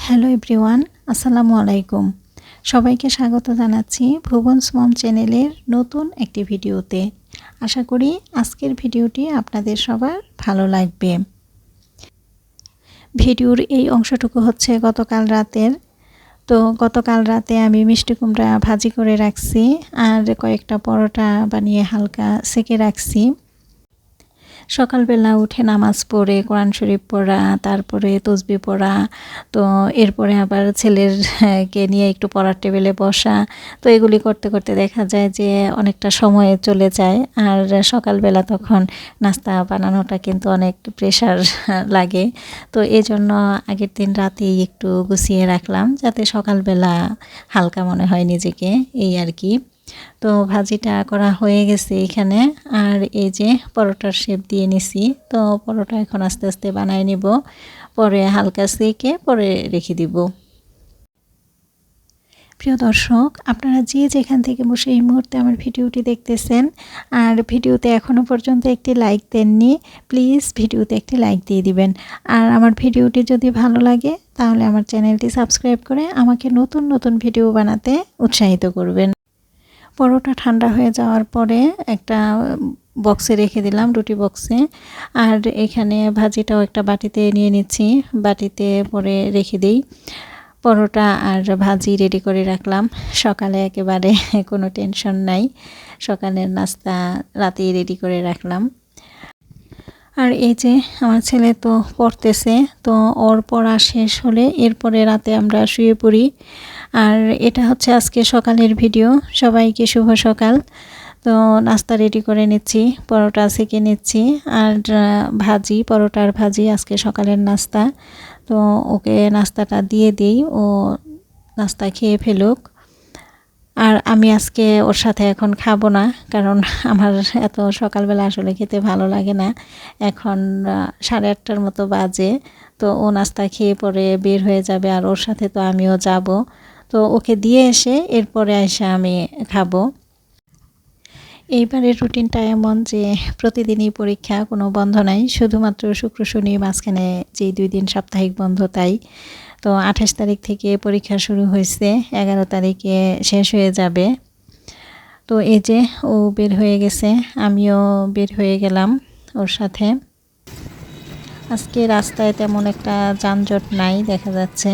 Hello everyone, আসসালামু আলাইকুম। সবাইকে স্বাগত জানাচ্ছি ভুবনস মম চ্যানেলের নতুন একটি ভিডিওতে। আশা করি আজকের ভিডিওটি আপনাদের সবার ভালো লাগবে। ভিডিওর এই অংশটুকু হচ্ছে গতকাল রাতের। তো গতকাল রাতে আমি মিষ্টি কুমড়া ভাজি করে রাখছি আর কয়েকটা পরোটা বানিয়ে হালকা সেকে রাখছি। সকালবেলা উঠে নামাজ পড়ে কোরআন শরীফ পড়া, তারপরে তসবিহ পড়া, তো এরপরে আবার ছেলেকে নিয়ে একটু পড়ার টেবিলে বসা। তো এগুলি করতে করতে দেখা যায় যে অনেকটা সময় চলে যায়। আর সকালবেলা তখন নাস্তা বানানোটা কিন্তু অনেক প্রেশার লাগে। তো এজন্য আগের দিন রাতেই একটু গুছিয়ে রাখলাম যাতে সকালবেলা হালকা মনে হয় নিজেকে, এই আর কি। তো ভাজিটা করা হয়ে গেছে এখানে। আর এই যে পরোটার শেপ দিয়ে নিছি। তো পরোটা এখন আস্তে আস্তে বানায় নিব, পরে হালকা সেকে পরে রেখে দিব। প্রিয় দর্শক, আপনারা যে যেখান থেকে বসে এই মুহূর্তে আমার ভিডিওটি দেখতেছেন আর ভিডিওতে এখনও পর্যন্ত একটি লাইক দেননি, প্লিজ ভিডিওতে একটি লাইক দিয়ে দিবেন। আর আমার ভিডিওটি যদি ভালো লাগে তাহলে আমার চ্যানেলটি সাবস্ক্রাইব করে আমাকে নতুন নতুন ভিডিও বানাতে উৎসাহিত করবেন। পরোটা ঠান্ডা হয়ে যাওয়ার পরে একটা বক্সে রেখে দিলাম, রুটি বক্সে। আর এখানে ভাজিটাও একটা বাটিতে নিয়ে নিচ্ছি, বাটিতে পরে রেখে দিই। পরোটা আর ভাজি রেডি করে রাখলাম। সকালে একেবারে কোনো টেনশন নাই, সকালের নাস্তা রাতেই রেডি করে রাখলাম। আর এই যে আমার ছেলে তো পড়তেছে, তো ওর পড়া শেষ হলে এরপরে রাতে আমরা শুয়ে পড়ি। আর এটা হচ্ছে আজকে সকালের ভিডিও। সবাইকে শুভ সকাল। তো নাস্তা রেডি করে নিচ্ছি, পরোটা সেকে নিচ্ছি আর ভাজি, পরোটার ভাজি আজকে সকালের নাস্তা। তো ওকে নাস্তাটা দিয়ে দিই, ও নাস্তা খেয়ে ফেলুক। আর আমি আজকে ওর সাথে এখন খাবো না, কারণ আমার এত সকালবেলা আসলে খেতে ভালো লাগে না। এখন 8:30টার মতো বাজে। তো ও নাস্তা খেয়ে পরে বের হয়ে যাবে আর ওর সাথে তো আমিও যাব। তো ওকে দিয়ে এসে এরপরে এসে আমি খাবো। এইবারের রুটিনটা এমন যে প্রতিদিনই পরীক্ষা, কোনো বন্ধ নাই, শুধুমাত্র শুক্র শনি মাঝখানে যেই 2 দিন সাপ্তাহিক বন্ধ তাই। তো 28 তারিখ থেকে পরীক্ষা শুরু হয়েছে, 11 তারিখে শেষ হয়ে যাবে। তো এই যে ও বের হয়ে গেছে, আমিও বের হয়ে গেলাম ওর সাথে। আজকে রাস্তায় তেমন একটা যানজট নাই দেখা যাচ্ছে।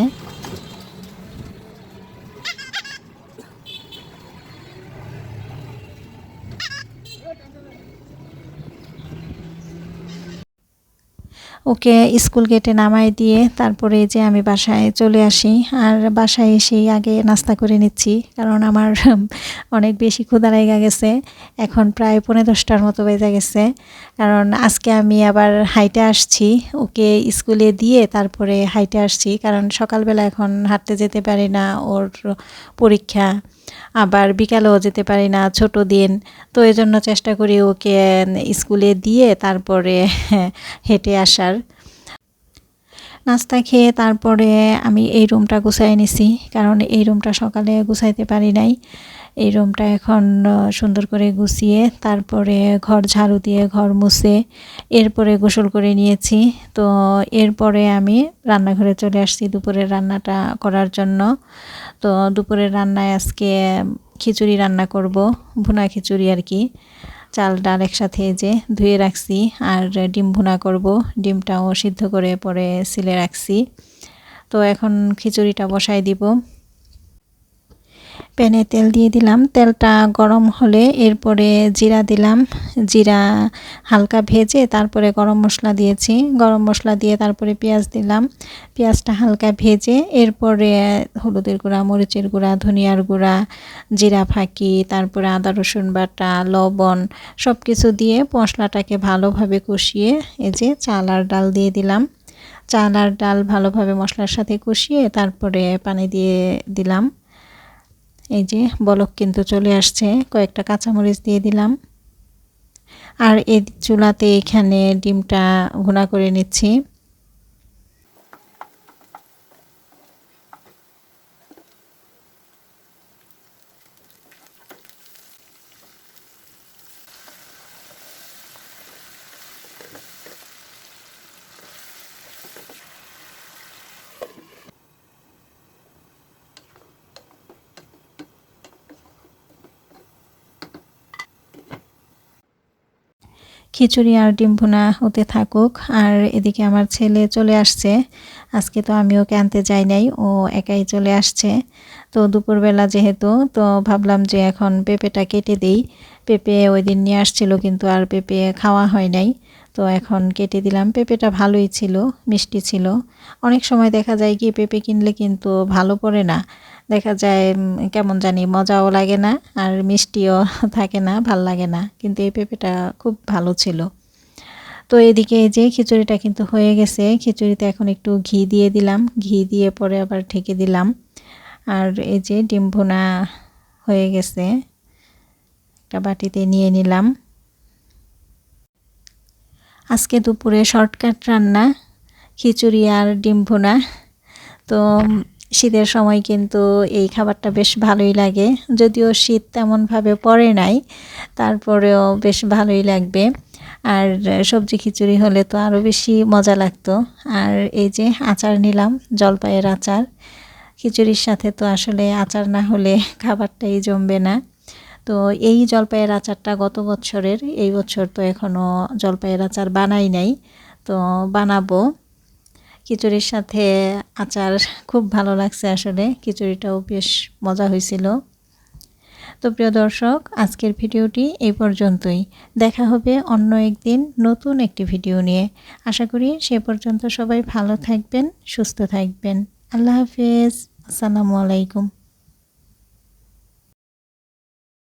ওকে স্কুল গেটে নামাই দিয়ে তারপরে যে আমি বাসায় চলে আসি। আর বাসায় এসেই আগে নাস্তা করে নিচ্ছি, কারণ আমার অনেক বেশি ক্ষুধা লেগে গেছে। এখন প্রায় 10:45টার মতো বেজে গেছে, কারণ আজকে আমি আবার হাইটে আসছি। ওকে স্কুলে দিয়ে তারপরে হাইটে আসছি, কারণ সকালবেলা এখন হাঁটতে যেতে পারি না, ওর পরীক্ষা। আবার বিকালেও যেতে পারি না, ছোট দিন। তো এজন্য চেষ্টা করি ওকে স্কুলে দিয়ে তারপরে হেঁটে আসার। নাস্তা খেয়ে তারপরে আমি এই রুমটা গুছাই নিছি, কারণ এই রুমটা সকালে গুছাইতে পারি নাই। এই রুমটা এখন সুন্দর করে গুছিয়ে তারপরে ঘর ঝাড়ু দিয়ে ঘর মুছে এরপরে গোসল করে নিয়েছি। তো এরপরে আমি রান্নাঘরে চলে আসছি দুপুরের রান্নাটা করার জন্য। তো দুপুরের রান্নায় আজকে খিচুড়ি রান্না করব, ভুনা খিচুড়ি আর কি। চাল ডাল একসাথে যে ধুয়ে রাখছি, আর ডিম ভুনা করব, ডিমটাও সিদ্ধ করে পরে সিলে রাখছি। তো এখন খিচুড়িটা বসাই দিব। প্যানে তেল দিয়ে দিলাম, তেলটা গরম হলে এরপরে জিরা দিলাম। জিরা হালকা ভেজে তারপরে গরম মশলা দিয়েছি, গরম মশলা দিয়ে তারপরে পেঁয়াজ দিলাম। পেঁয়াজটা হালকা ভেজে এরপরে হলুদের গুঁড়া, মরিচের গুঁড়া, ধনিয়ার গুঁড়া, জিরা ফাঁকি, তারপরে আদা রসুন বাটা, লবণ সব কিছু দিয়ে মশলাটাকে ভালোভাবে কষিয়ে এই যে চাল আর ডাল দিয়ে দিলাম। চাল আর ডাল ভালোভাবে মশলার সাথে কষিয়ে তারপরে পানি দিয়ে দিলাম। এই যে বলক কিন্তু চলে আসছে, কয়েকটা কাঁচামরিচ দিয়ে দিলাম। আর এই চুলাতে এখানে ডিমটা ভুনা করে নিচ্ছি। খিচুড়ি আর ডিম ভুনা হতে থাকুক। আর এদিকে আমার ছেলে চলে আসছে, আজকে তো আমি ওকে আনতে যাই নাই, ও একাই চলে আসছে। তো দুপুরবেলা যেহেতু, তো ভাবলাম যে এখন পেঁপেটা কেটে দেই। পেঁপে ওই দিন নিয়ে আসছিল কিন্তু আর পেঁপে খাওয়া হয় নাই, তো এখন কেটে দিলাম। পেঁপেটা ভালোই ছিল, মিষ্টি ছিল। অনেক সময় দেখা যায় কি পেঁপে কিনলে কিন্তু ভালো পড়ে না, দেখা যায় কেমন জানি মজাও লাগে না আর মিষ্টিও থাকে না, ভাল লাগে না, কিন্তু এই পেঁপেটা খুব ভালো ছিল। তো এদিকে এই যে খিচুড়িটা কিন্তু হয়ে গেছে, খিচুড়িতে এখন একটু ঘি দিয়ে দিলাম, ঘি দিয়ে পরে আবার ঢেকে দিলাম। আর এই যে ডিম ভুনা হয়ে গেছে, একটা বাটিতে নিয়ে নিলাম। আজকে দুপুরে শর্টকাট রান্না, খিচুড়ি আর ডিম ভুনা। তো শীতের সময় কিন্তু এই খাবারটা বেশ ভালোই লাগে, যদিও শীত তেমনভাবে পড়ে নাই, তারপরেও বেশ ভালোই লাগবে। আর সবজি খিচুড়ি হলে তো আরও বেশি মজা লাগতো। আর এই যে আচার নিলাম, জলপাইয়ের আচার। খিচুড়ির সাথে তো আসলে আচার না হলে খাবারটাই জমবে না। তো এই জলপাইয়ের আচারটা গত বছরের, এই বছর তো এখনও জলপাইয়ের আচার বানাই নাই, তো বানাবো। খিচুড়ির সাথে আচার খুব ভালো লাগছে, আসলে খিচুড়িটাও বেশ মজা হয়েছিল। তো প্রিয় দর্শক, আজকের ভিডিওটি এই পর্যন্তই। দেখা হবে অন্য একদিন নতুন একটি ভিডিও নিয়ে। আশা করি সে পর্যন্ত সবাই ভালো থাকবেন, সুস্থ থাকবেন। আল্লাহ হাফেজ, আসসালামু আলাইকুম।